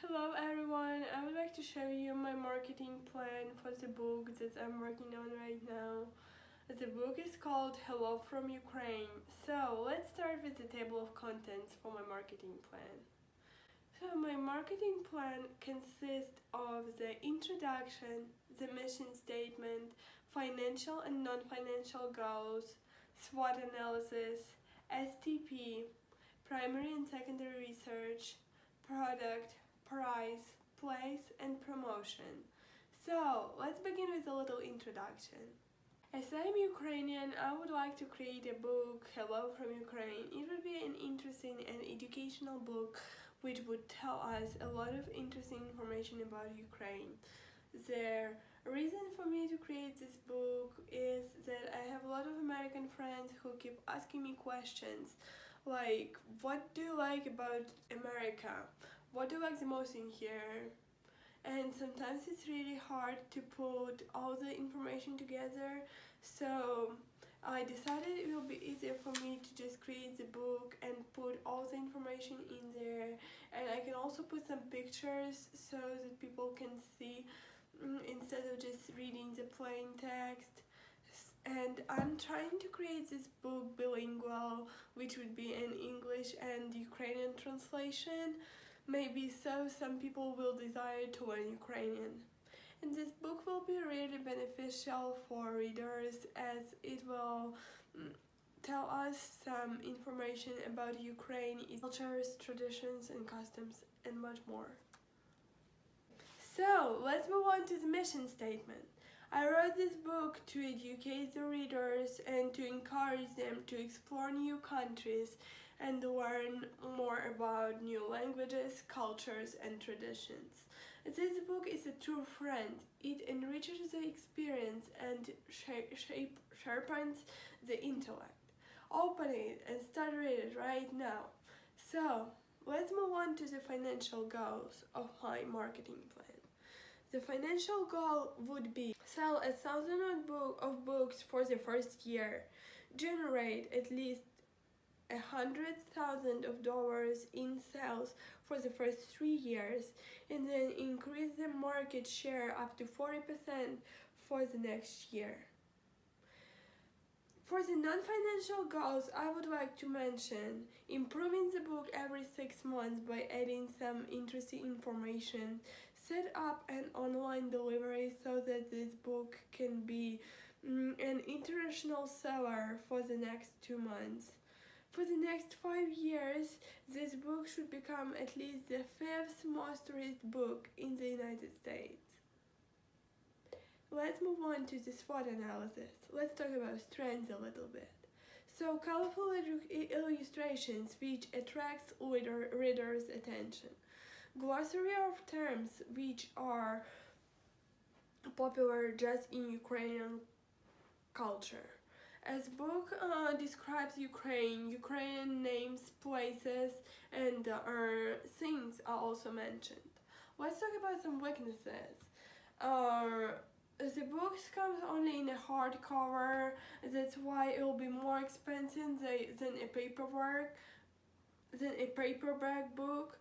Hello everyone, I would like to show you my marketing plan for the book that I'm working on right now. The book is called Hello from Ukraine. So let's start with the table of contents for my marketing plan. So my marketing plan consists of the introduction, the mission statement, financial and non-financial goals, SWOT analysis, STP, primary and secondary research, product, price, place, and promotion. So let's begin with a little introduction. As I'm Ukrainian, I would like to create a book, Hello from Ukraine. It would be an interesting and educational book which would tell us a lot of interesting information about Ukraine. The reason for me to create this book is that I have a lot of American friends who keep asking me questions like, what do you like about America? What do you like the most in here? And sometimes it's really hard to put all the information together, so I decided it will be easier for me to just create the book and put all the information in there, and I can also put some pictures so that people can see instead of just reading the plain text. And I'm trying to create this book bilingual, which would be an English and Ukrainian translation, maybe so some people will desire to learn Ukrainian. And this book will be really beneficial for readers as it will tell us some information about Ukraine, its cultures, traditions and customs, and much more. So let's move on to the mission statement. I wrote this book to educate the readers and to encourage them to explore new countries and learn more about new languages, cultures, and traditions. This book is a true friend. It enriches the experience and sharpens the intellect. Open it and start reading it right now. So, let's move on to the financial goals of my marketing plan. The financial goal would be sell 1,000 of books for the first year, generate at least $100,000 in sales for the first 3 years, and then increase the market share up to 40% for the next year. For the non-financial goals, I would like to mention improving the book every 6 months by adding some interesting information, set up an online delivery so that this book can be an international seller for the next 2 months. For the next 5 years, this book should become at least the 5th most read book in the United States. Let's move on to the SWOT analysis. Let's talk about strengths a little bit. So, colorful illustrations which attracts readers' attention. Glossary of terms which are popular just in Ukrainian culture. As book describes Ukrainian names, places, and things are also mentioned. Let's talk about some weaknesses. The book comes only in a hardcover, that's why it will be more expensive than a paperback book.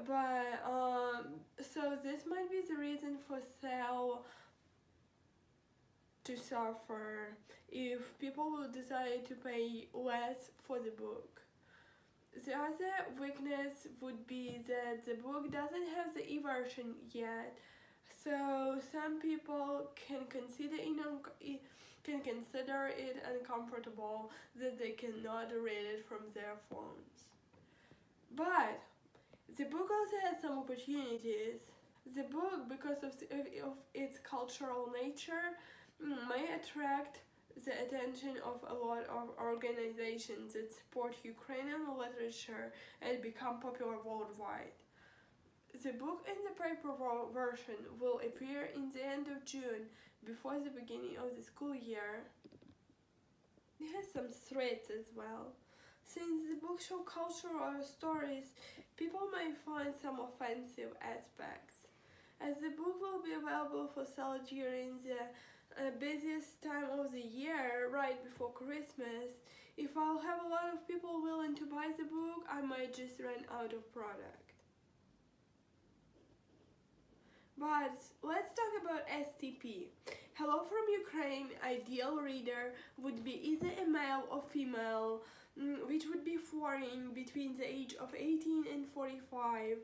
But so this might be the reason for sale to suffer if people will decide to pay less for the book. The other weakness would be that the book doesn't have the e-version yet, so some people can consider it uncomfortable that they cannot read it from their phones. But the book also has some opportunities. The book, because of its cultural nature, may attract the attention of a lot of organizations that support Ukrainian literature and become popular worldwide. The book in the paper version will appear in the end of June, before the beginning of the school year. It has some threats as well. Since the book shows cultural stories, people may find some offensive aspects. As the book will be available for sale during the busiest time of the year, right before Christmas, if I'll have a lot of people willing to buy the book, I might just run out of product. But let's talk about STP. Hello from Ukraine, ideal reader would be either a male or female, which would be foreign between the age of 18 and 45,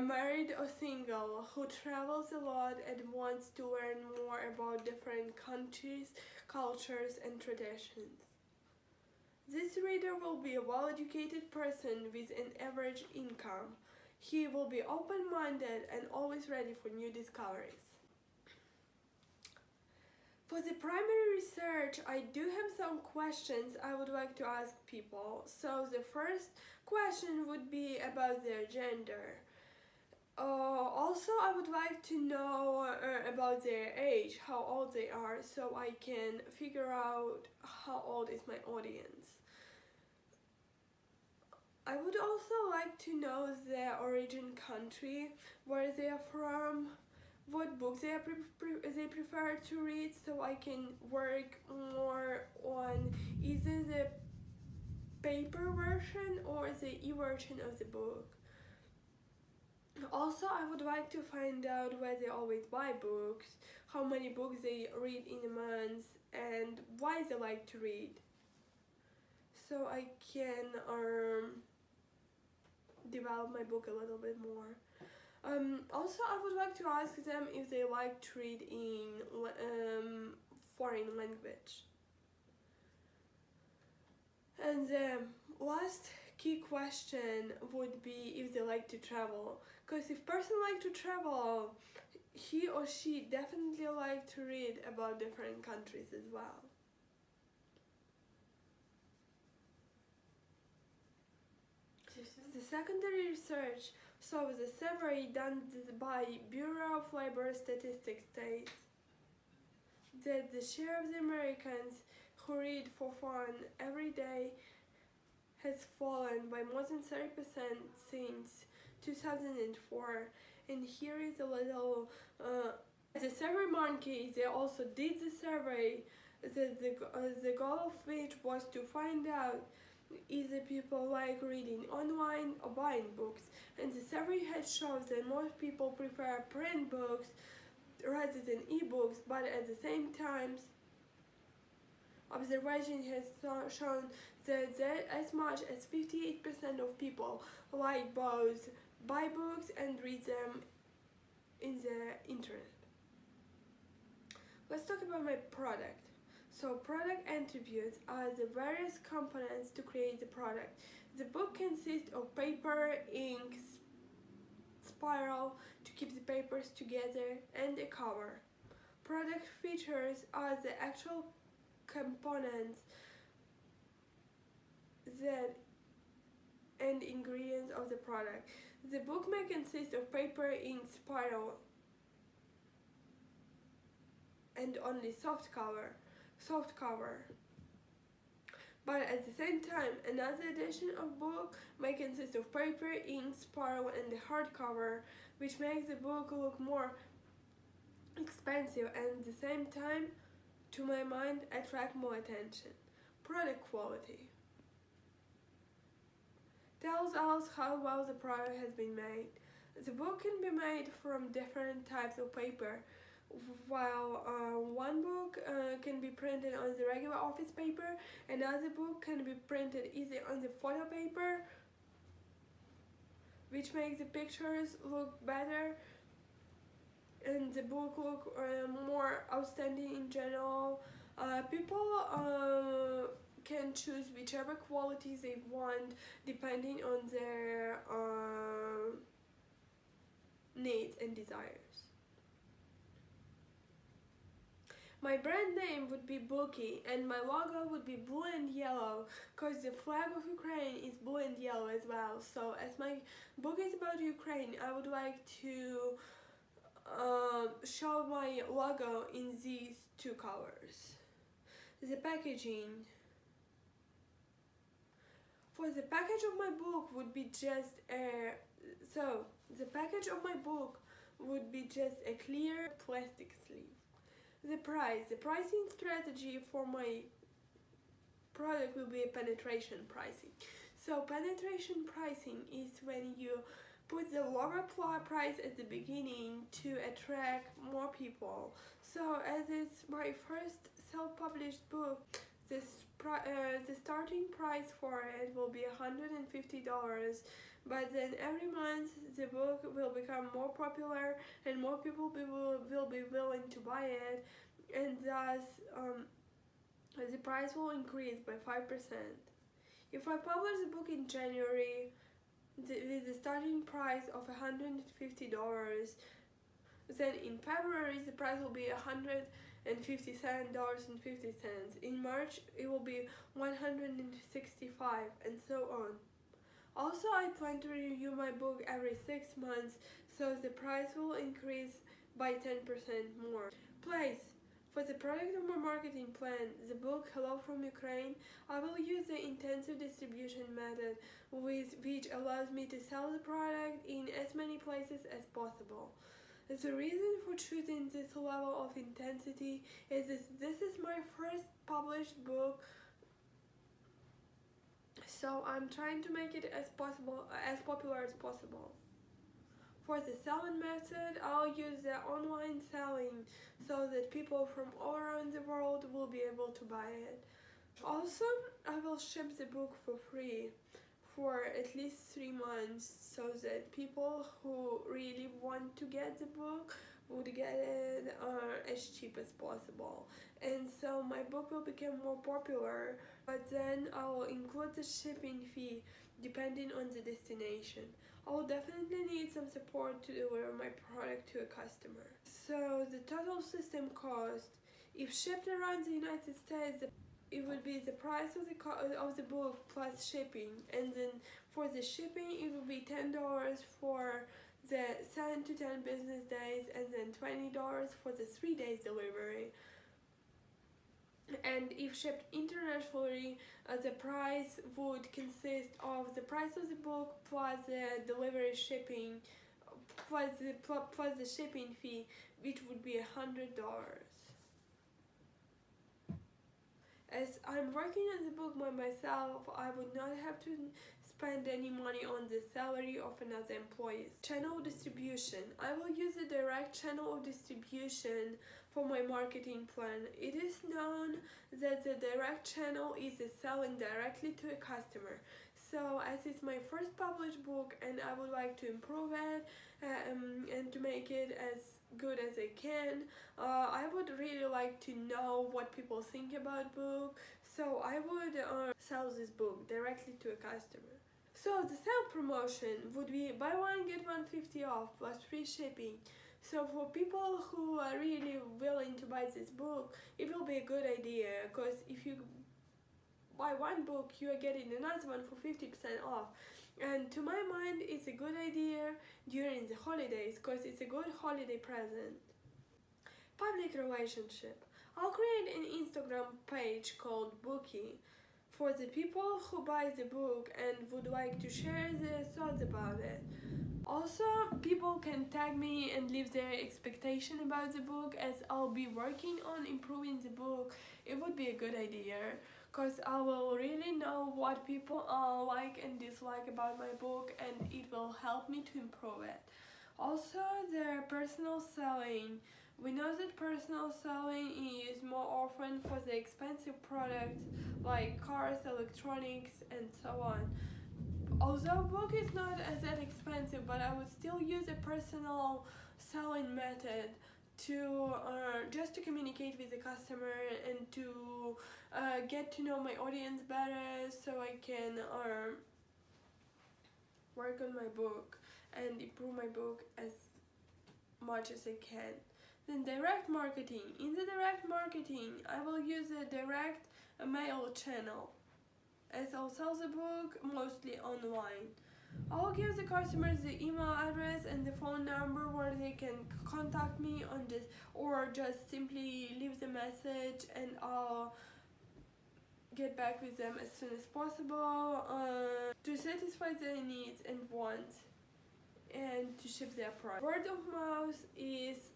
married or single, who travels a lot and wants to learn more about different countries, cultures, and traditions. This reader will be a well-educated person with an average income. He will be open-minded and always ready for new discoveries. For the primary research, I do have some questions I would like to ask people. So the first question would be about their gender. Also, I would like to know about their age, how old they are, so I can figure out how old is my audience. I would also like to know their origin country, where they are from, what books they prefer to read, so I can work more on either the paper version or the e-version of the book. Also, I would like to find out where they always buy books, how many books they read in a month, and why they like to read, so I can develop my book a little bit more. Also, I would like to ask them if they like to read in foreign language. And the last key question would be if they like to travel. Because if person like to travel, he or she definitely like to read about different countries as well. The secondary research shows the survey done by Bureau of Labor Statistics states that the share of the Americans who read for fun every day has fallen by more than 30% since 2004. And here is a little the survey monkey, they also did the survey, the goal of which was to find out either people like reading online or buying books, and the survey has shown that most people prefer print books rather than e-books, but at the same time observation has shown that as much as 58% of people like both buy books and read them in the internet. Let's talk about my product. So product attributes are the various components to create the product. The book consists of paper, ink, spiral to keep the papers together, and a cover. Product features are the actual components and ingredients of the product. The book may consist of paper, ink, spiral, and only soft cover. But at the same time, another edition of book may consist of paper, ink, spiral, and the hardcover, which makes the book look more expensive and at the same time, to my mind, attract more attention. Product quality tells us how well the product has been made. The book can be made from different types of paper. While one book can be printed on the regular office paper, another book can be printed either on the photo paper, which makes the pictures look better and the book look more outstanding in general. People can choose whichever qualities they want depending on their needs and desires. My brand name would be Bookie, and my logo would be blue and yellow, because the flag of Ukraine is blue and yellow as well. So as my book is about Ukraine, I would like to show my logo in these two colors. The packaging. For the package of my book would be just the package of my book would be just a clear plastic sleeve. The pricing strategy for my product will be a penetration pricing. So penetration pricing is when you put the lower price at the beginning to attract more people. So as it's my first self-published book, the starting price for it will be $150, but then every month the book will become more popular and more people will be willing to buy it, and thus the price will increase by 5%. If I publish the book in January with the starting price of $150, then in February the price will be $157.50. In March it will be $165, and so on. Also, I plan to review my book every 6 months, so the price will increase by 10% more. Place. For the product of my marketing plan, the book Hello from Ukraine, I will use the intensive distribution method, which allows me to sell the product in as many places as possible. The reason for choosing this level of intensity is this is my first published book, so I'm trying to make it as popular as possible. For the selling method, I'll use the online selling so that people from all around the world will be able to buy it. Also, I will ship the book for free for at least 3 months so that people who really want to get the book would get it as cheap as possible. And so my book will become more popular, but then I'll include the shipping fee depending on the destination. I will definitely need some support to deliver my product to a customer. So the total system cost, if shipped around the United States, it would be the price of the book plus shipping, and then for the shipping it would be $10 for the 7 to 10 business days, and then $20 for the 3 days delivery. And if shipped internationally, the price would consist of the price of the book plus the delivery shipping plus the shipping fee, which would be $100. As I'm working on the book by myself, I would not have to spend any money on the salary of another employee. Channel distribution. I will use a direct channel of distribution for my marketing plan. It is known that the direct channel is selling directly to a customer. So as it's my first published book and I would like to improve it and to make it as good as I can, I would really like to know what people think about book, so I would sell this book directly to a customer. So the sale promotion would be buy one get one 50 off plus free shipping. So for people who are really willing to buy this book, it will be a good idea, because if you buy one book, you are getting another one for 50% off. And to my mind, it's a good idea during the holidays, because it's a good holiday present. Public relationship. I'll create an Instagram page called Bookie for the people who buy the book and would like to share their thoughts about it. Also, people can tag me and leave their expectation about the book, as I'll be working on improving the book. It would be a good idea, because I will really know what people like and dislike about my book, and it will help me to improve it. Also, the personal selling. We know that personal selling is more often for the expensive products like cars, electronics, and so on. Although book is not as that expensive, but I would still use a personal selling method to just to communicate with the customer and to get to know my audience better, so I can work on my book and improve my book as much as I can. Then direct marketing. In the direct marketing, I will use a direct mail channel, as I'll sell the book mostly online. I'll give the customers the email address and the phone number where they can contact me on this, or just simply leave the message and I'll get back with them as soon as possible to satisfy their needs and wants and to ship their product. Word of mouth is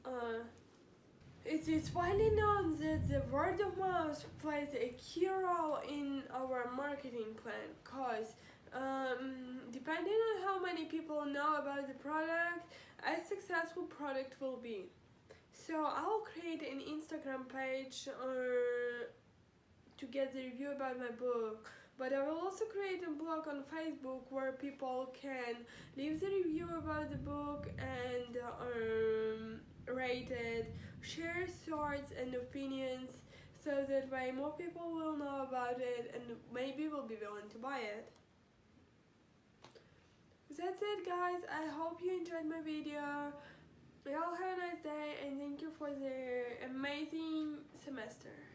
it is widely known that the word of mouth plays a key role in our marketing plan, because Depending on how many people know about the product, a successful product will be. So I'll create an Instagram page to get the review about my book, but I will also create a blog on Facebook where people can leave the review about the book and rate it, share thoughts and opinions, so that way more people will know about it and maybe will be willing to buy it. That's it, guys. I hope you enjoyed my video. Y'all have a nice day and thank you for the amazing semester.